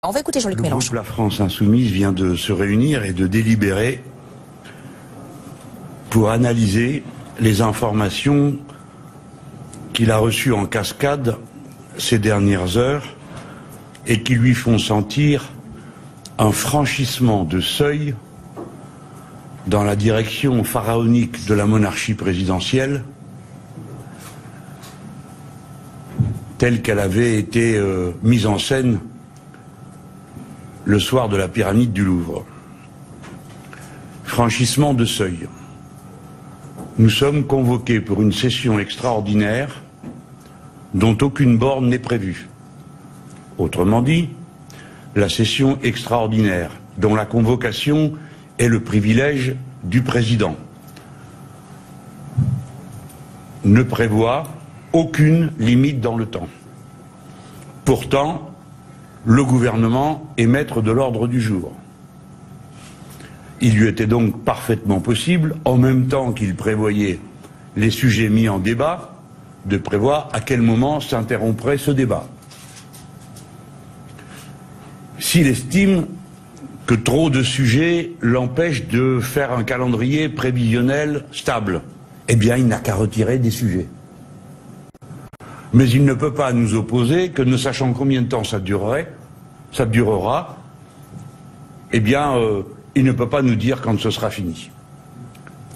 On va écouter Jean-Luc Mélenchon. Le groupe La France Insoumise vient de se réunir et de délibérer pour analyser les informations qu'il a reçues en cascade ces dernières heures et qui lui font sentir un franchissement de seuil dans la direction pharaonique de la monarchie présidentielle telle qu'elle avait été mise en scène le soir de la pyramide du Louvre. Franchissement de seuil. Nous sommes convoqués pour une session extraordinaire dont aucune borne n'est prévue. Autrement dit, la session extraordinaire dont la convocation est le privilège du président ne prévoit aucune limite dans le temps. Pourtant, le gouvernement est maître de l'ordre du jour. Il lui était donc parfaitement possible, en même temps qu'il prévoyait les sujets mis en débat, de prévoir à quel moment s'interromprait ce débat. S'il estime que trop de sujets l'empêchent de faire un calendrier prévisionnel stable, eh bien il n'a qu'à retirer des sujets. Mais il ne peut pas nous opposer que, ne sachant combien de temps ça durera, eh bien il ne peut pas nous dire quand ce sera fini.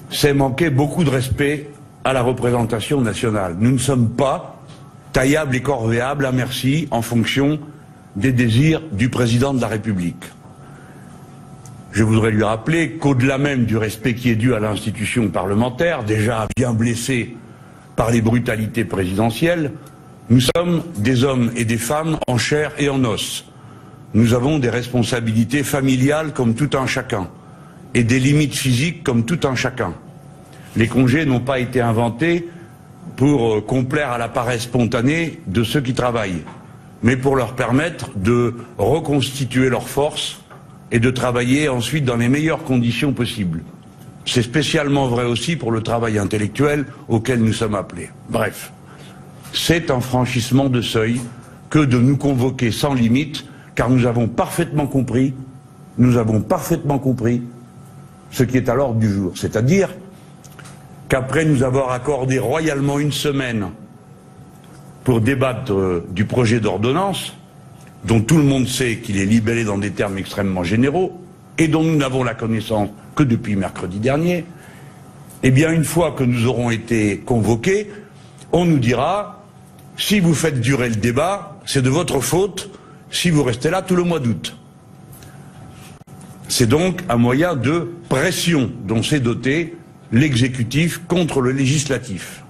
C'est manquer beaucoup de respect à la représentation nationale. Nous ne sommes pas taillables et corvéables à merci en fonction des désirs du président de la République. Je voudrais lui rappeler qu'au-delà même du respect qui est dû à l'institution parlementaire, déjà bien blessée par les brutalités présidentielles, nous sommes des hommes et des femmes en chair et en os. Nous avons des responsabilités familiales comme tout un chacun, et des limites physiques comme tout un chacun. Les congés n'ont pas été inventés pour complaire à la paresse spontanée de ceux qui travaillent, mais pour leur permettre de reconstituer leurs forces et de travailler ensuite dans les meilleures conditions possibles. C'est spécialement vrai aussi pour le travail intellectuel auquel nous sommes appelés. Bref, c'est un franchissement de seuil que de nous convoquer sans limite, car nous avons parfaitement compris ce qui est à l'ordre du jour. C'est-à-dire qu'après nous avoir accordé royalement une semaine pour débattre du projet d'ordonnance, dont tout le monde sait qu'il est libellé dans des termes extrêmement généraux, et dont nous n'avons la connaissance que depuis mercredi dernier, eh bien une fois que nous aurons été convoqués, on nous dira, si vous faites durer le débat, c'est de votre faute si vous restez là tout le mois d'août. C'est donc un moyen de pression dont s'est doté l'exécutif contre le législatif.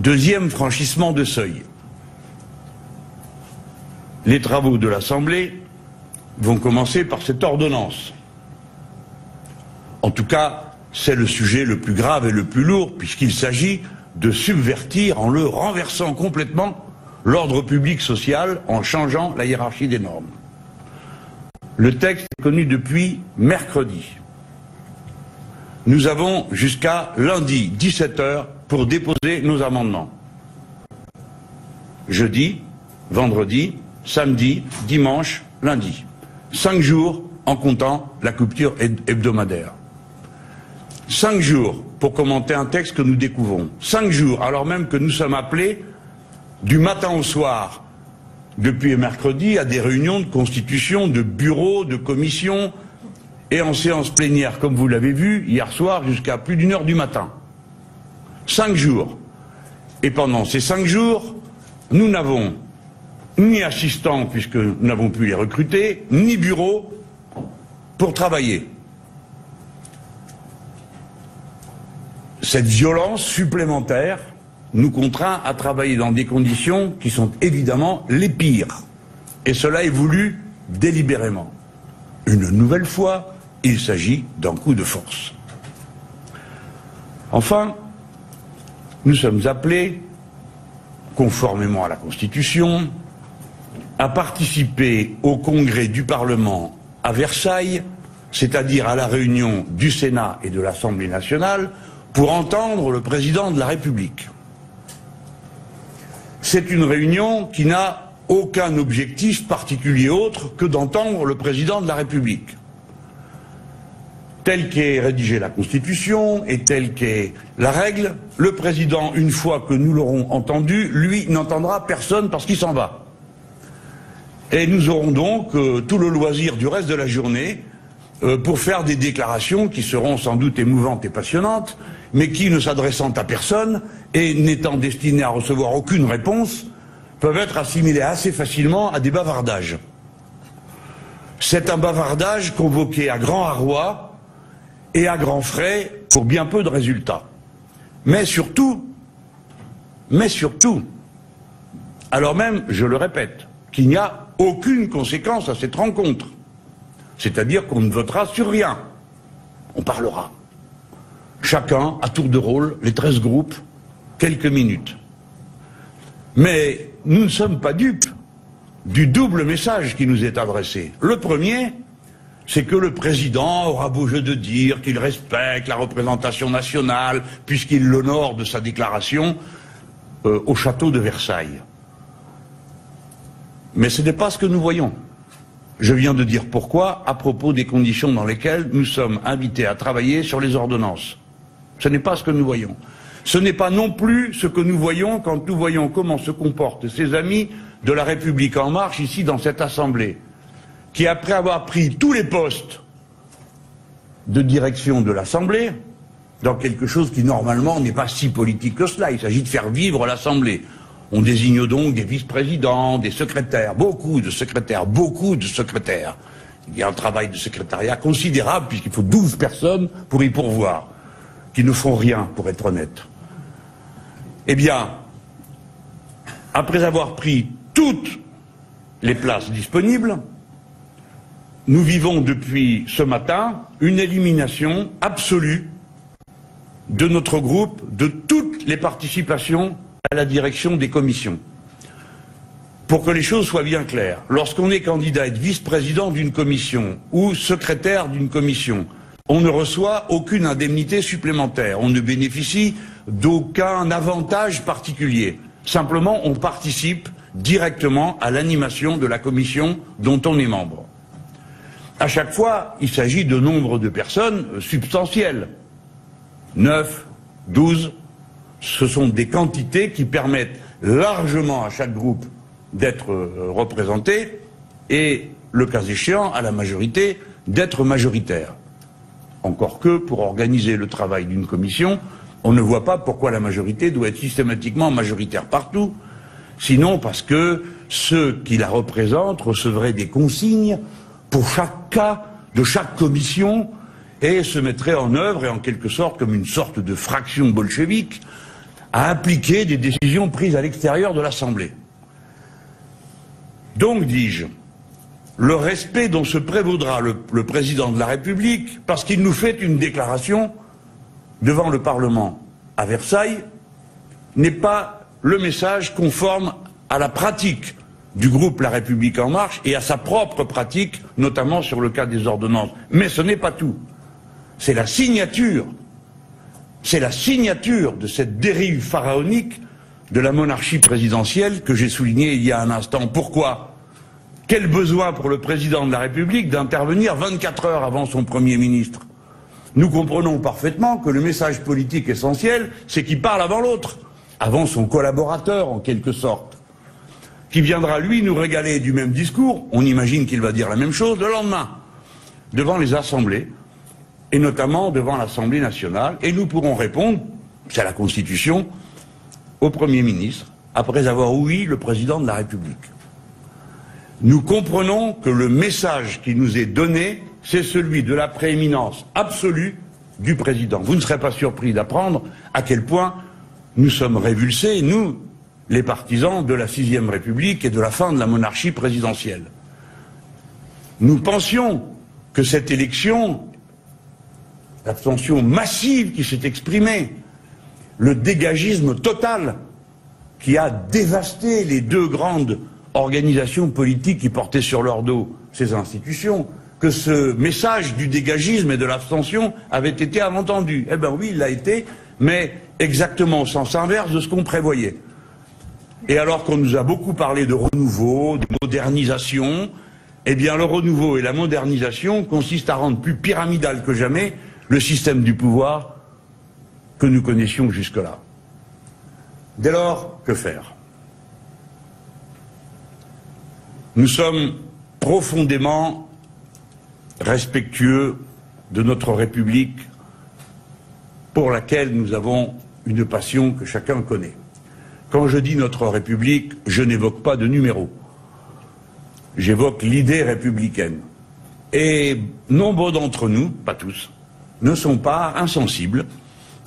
Deuxième franchissement de seuil. Les travaux de l'Assemblée vont commencer par cette ordonnance. En tout cas, c'est le sujet le plus grave et le plus lourd, puisqu'il s'agit de subvertir, en le renversant complètement, l'ordre public social en changeant la hiérarchie des normes. Le texte est connu depuis mercredi. Nous avons jusqu'à lundi 17 h pour déposer nos amendements. Jeudi, vendredi, samedi, dimanche, lundi. 5 jours en comptant la coupure hebdomadaire. 5 jours pour commenter un texte que nous découvrons. 5 jours alors même que nous sommes appelés du matin au soir, depuis mercredi, à des réunions de constitution, de bureaux, de commissions, et en séance plénière, comme vous l'avez vu, hier soir, jusqu'à plus d'1 h du matin. 5 jours. Et pendant ces 5 jours, nous n'avons ni assistants, puisque nous n'avons pu les recruter, ni bureau pour travailler. Cette violence supplémentaire nous contraint à travailler dans des conditions qui sont évidemment les pires. Et cela est voulu délibérément. Une nouvelle fois, il s'agit d'un coup de force. Enfin, nous sommes appelés, conformément à la Constitution, à participer au congrès du Parlement à Versailles, c'est-à-dire à la réunion du Sénat et de l'Assemblée nationale, pour entendre le président de la République. C'est une réunion qui n'a aucun objectif particulier autre que d'entendre le président de la République. Telle qu'est rédigée la Constitution et telle qu'est la règle, le président, une fois que nous l'aurons entendu, lui n'entendra personne parce qu'il s'en va. Et nous aurons donc tout le loisir du reste de la journée pour faire des déclarations qui seront sans doute émouvantes et passionnantes, mais qui, ne s'adressant à personne et n'étant destinées à recevoir aucune réponse, peuvent être assimilées assez facilement à des bavardages. C'est un bavardage convoqué à grand arroi et à grands frais pour bien peu de résultats. Mais surtout, alors même, je le répète, qu'il n'y a aucune conséquence à cette rencontre. C'est-à-dire qu'on ne votera sur rien. On parlera. Chacun, à tour de rôle, les 13 groupes, quelques minutes. Mais nous ne sommes pas dupes du double message qui nous est adressé. Le premier, c'est que le président aura beau jeu de dire qu'il respecte la représentation nationale, puisqu'il l'honore de sa déclaration au château de Versailles. Mais ce n'est pas ce que nous voyons. Je viens de dire pourquoi à propos des conditions dans lesquelles nous sommes invités à travailler sur les ordonnances. Ce n'est pas ce que nous voyons. Ce n'est pas non plus ce que nous voyons quand nous voyons comment se comportent ces amis de la République en marche ici dans cette Assemblée, qui après avoir pris tous les postes de direction de l'Assemblée, dans quelque chose qui normalement n'est pas si politique que cela, il s'agit de faire vivre l'Assemblée. On désigne donc des vice-présidents, des secrétaires, beaucoup de secrétaires. Il y a un travail de secrétariat considérable puisqu'il faut 12 personnes pour y pourvoir, qui ne font rien, pour être honnête. Eh bien, après avoir pris toutes les places disponibles, nous vivons depuis ce matin une élimination absolue de notre groupe, de toutes les participations à la direction des commissions. Pour que les choses soient bien claires, lorsqu'on est candidat à être vice-président d'une commission ou secrétaire d'une commission, on ne reçoit aucune indemnité supplémentaire, on ne bénéficie d'aucun avantage particulier. Simplement, on participe directement à l'animation de la commission dont on est membre. À chaque fois, il s'agit de nombre de personnes substantielles. 9, 12, ce sont des quantités qui permettent largement à chaque groupe d'être représenté et, le cas échéant, à la majorité, d'être majoritaire. Encore que, pour organiser le travail d'une commission, on ne voit pas pourquoi la majorité doit être systématiquement majoritaire partout, sinon parce que ceux qui la représentent recevraient des consignes pour chaque cas de chaque commission et se mettraient en œuvre, et en quelque sorte comme une sorte de fraction bolchevique, à appliquer des décisions prises à l'extérieur de l'Assemblée. Donc, dis-je, le respect dont se prévaudra le président de la République, parce qu'il nous fait une déclaration devant le Parlement à Versailles, n'est pas le message conforme à la pratique du groupe La République En Marche et à sa propre pratique, notamment sur le cas des ordonnances. Mais ce n'est pas tout. C'est la signature de cette dérive pharaonique de la monarchie présidentielle que j'ai soulignée il y a un instant. Pourquoi ? Quel besoin pour le président de la République d'intervenir 24 heures avant son Premier ministre? Nous comprenons parfaitement que le message politique essentiel, c'est qu'il parle avant l'autre, avant son collaborateur en quelque sorte, qui viendra lui nous régaler du même discours, on imagine qu'il va dire la même chose le lendemain, devant les assemblées, et notamment devant l'Assemblée nationale, et nous pourrons répondre, c'est la Constitution, au Premier ministre, après avoir ouï le président de la République. Nous comprenons que le message qui nous est donné, c'est celui de la prééminence absolue du président. Vous ne serez pas surpris d'apprendre à quel point nous sommes révulsés, nous, les partisans de la 6e République et de la fin de la monarchie présidentielle. Nous pensions que cette élection, l'abstention massive qui s'est exprimée, le dégagisme total qui a dévasté les deux grandes organisations politiques qui portaient sur leur dos ces institutions, que ce message du dégagisme et de l'abstention avait été entendu. Eh bien oui, il l'a été, mais exactement au sens inverse de ce qu'on prévoyait. Et alors qu'on nous a beaucoup parlé de renouveau, de modernisation, eh bien le renouveau et la modernisation consistent à rendre plus pyramidal que jamais le système du pouvoir que nous connaissions jusque-là. Dès lors, que faire? Nous sommes profondément respectueux de notre République pour laquelle nous avons une passion que chacun connaît. Quand je dis notre République, je n'évoque pas de numéro. J'évoque l'idée républicaine. Et nombre d'entre nous, pas tous, ne sont pas insensibles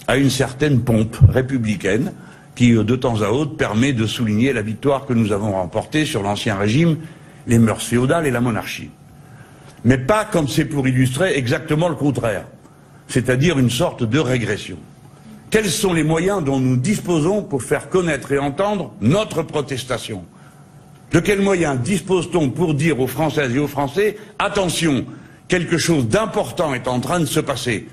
à une certaine pompe républicaine qui, de temps à autre, permet de souligner la victoire que nous avons remportée sur l'Ancien Régime, les mœurs féodales et la monarchie. Mais pas comme c'est pour illustrer exactement le contraire, c'est-à-dire une sorte de régression. Quels sont les moyens dont nous disposons pour faire connaître et entendre notre protestation? De quels moyens dispose-t-on pour dire aux Françaises et aux Français « Attention, quelque chose d'important est en train de se passer ».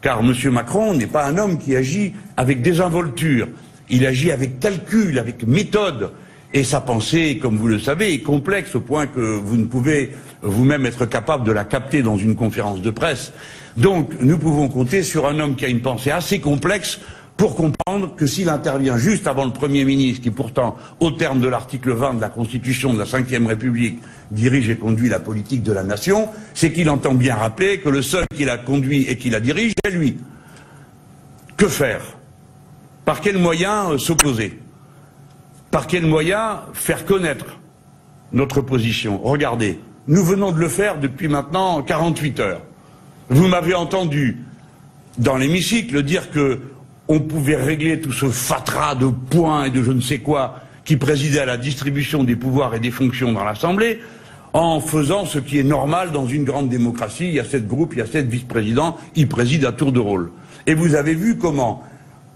Car M. Macron n'est pas un homme qui agit avec désinvolture, il agit avec calcul, avec méthode. Et sa pensée, comme vous le savez, est complexe au point que vous ne pouvez vous-même être capable de la capter dans une conférence de presse. Donc nous pouvons compter sur un homme qui a une pensée assez complexe pour comprendre que s'il intervient juste avant le Premier ministre, qui pourtant, au terme de l'article 20 de la Constitution de la Ve République, dirige et conduit la politique de la nation, c'est qu'il entend bien rappeler que le seul qui la conduit et qui la dirige est lui. Que faire? Par quels moyens s'opposer? Par quels moyens faire connaître notre position? Regardez, nous venons de le faire depuis maintenant 48 heures. Vous m'avez entendu dans l'hémicycle dire que on pouvait régler tout ce fatras de points et de je ne sais quoi qui présidait à la distribution des pouvoirs et des fonctions dans l'Assemblée en faisant ce qui est normal dans une grande démocratie. Il y a 7 groupes, il y a 7 vice-présidents, ils président à tour de rôle. Et vous avez vu comment,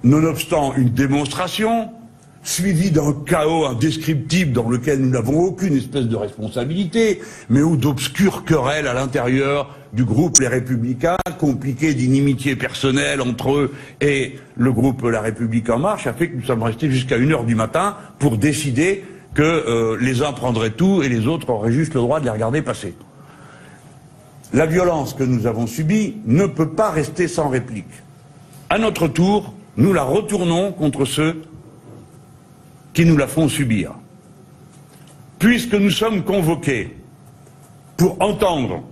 nonobstant une démonstration, suivi d'un chaos indescriptible dans lequel nous n'avons aucune espèce de responsabilité, mais où d'obscures querelles à l'intérieur du groupe Les Républicains, compliquées d'inimitié personnelle entre eux et le groupe La République En Marche, a fait que nous sommes restés jusqu'à 1 h du matin pour décider que les uns prendraient tout et les autres auraient juste le droit de les regarder passer. La violence que nous avons subie ne peut pas rester sans réplique. À notre tour, nous la retournons contre ceux qui nous la font subir. Puisque nous sommes convoqués pour entendre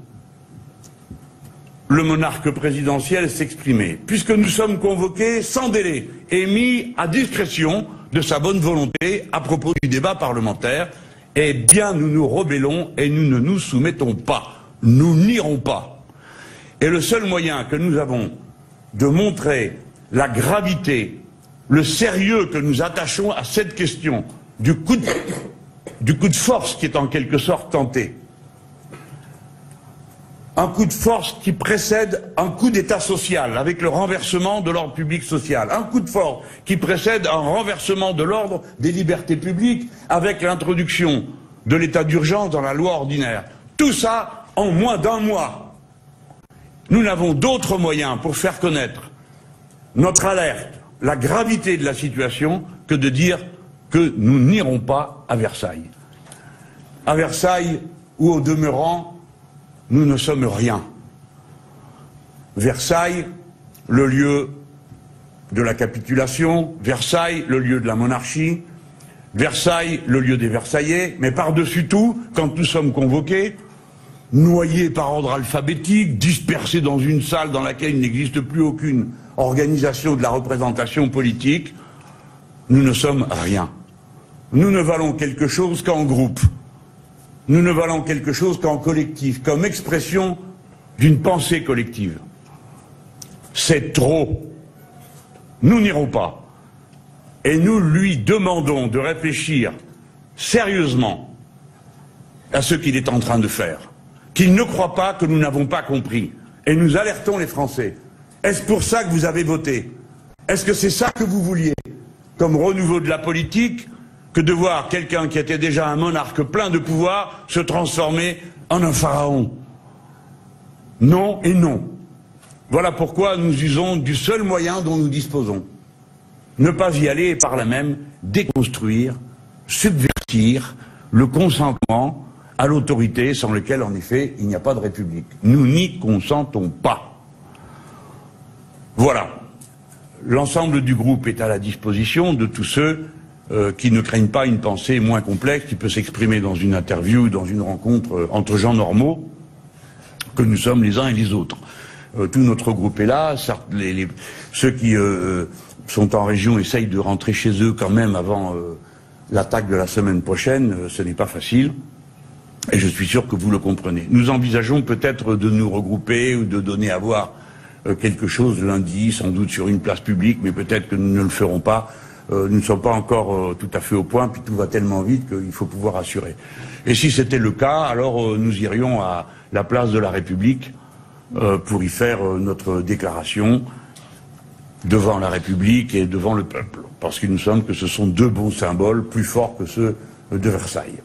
le monarque présidentiel s'exprimer, puisque nous sommes convoqués sans délai et mis à discrétion de sa bonne volonté à propos du débat parlementaire, eh bien nous nous rebellons et nous ne nous soumettons pas. Nous n'irons pas. Et le seul moyen que nous avons de montrer la gravité, le sérieux que nous attachons à cette question du coup de force qui est en quelque sorte tenté. Un coup de force qui précède un coup d'état social avec le renversement de l'ordre public social. Un coup de force qui précède un renversement de l'ordre des libertés publiques avec l'introduction de l'état d'urgence dans la loi ordinaire. Tout ça en moins d'1 mois. Nous n'avons d'autres moyens pour faire connaître notre alerte, la gravité de la situation, que de dire que nous n'irons pas à Versailles. À Versailles, où au demeurant, nous ne sommes rien. Versailles, le lieu de la capitulation, Versailles, le lieu de la monarchie, Versailles, le lieu des Versaillais, mais par-dessus tout, quand nous sommes convoqués, noyés par ordre alphabétique, dispersés dans une salle dans laquelle il n'existe plus aucune organisation de la représentation politique, nous ne sommes rien. Nous ne valons quelque chose qu'en groupe. Nous ne valons quelque chose qu'en collectif, comme expression d'une pensée collective. C'est trop. Nous n'irons pas. Et nous lui demandons de réfléchir sérieusement à ce qu'il est en train de faire. Qu'il ne croit pas que nous n'avons pas compris. Et nous alertons les Français. Est-ce pour ça que vous avez voté? Est-ce que c'est ça que vous vouliez? Comme renouveau de la politique, que de voir quelqu'un qui était déjà un monarque plein de pouvoir se transformer en un pharaon? Non et non. Voilà pourquoi nous usons du seul moyen dont nous disposons. Ne pas y aller et par là même déconstruire subvertir le consentement à l'autorité sans lequel, en effet, il n'y a pas de République. Nous n'y consentons pas. Voilà. L'ensemble du groupe est à la disposition de tous ceux qui ne craignent pas une pensée moins complexe qui peut s'exprimer dans une interview, dans une rencontre entre gens normaux, que nous sommes les uns et les autres. Tout notre groupe est là. Ceux qui sont en région essayent de rentrer chez eux quand même avant l'attaque de la semaine prochaine. Ce n'est pas facile. Et je suis sûr que vous le comprenez. Nous envisageons peut-être de nous regrouper ou de donner à voir quelque chose lundi, sans doute sur une place publique, mais peut-être que nous ne le ferons pas. Nous ne sommes pas encore tout à fait au point, puis tout va tellement vite qu'il faut pouvoir assurer. Et si c'était le cas, alors nous irions à la place de la République pour y faire notre déclaration devant la République et devant le peuple, parce qu'il nous semble que ce sont deux bons symboles plus forts que ceux de Versailles.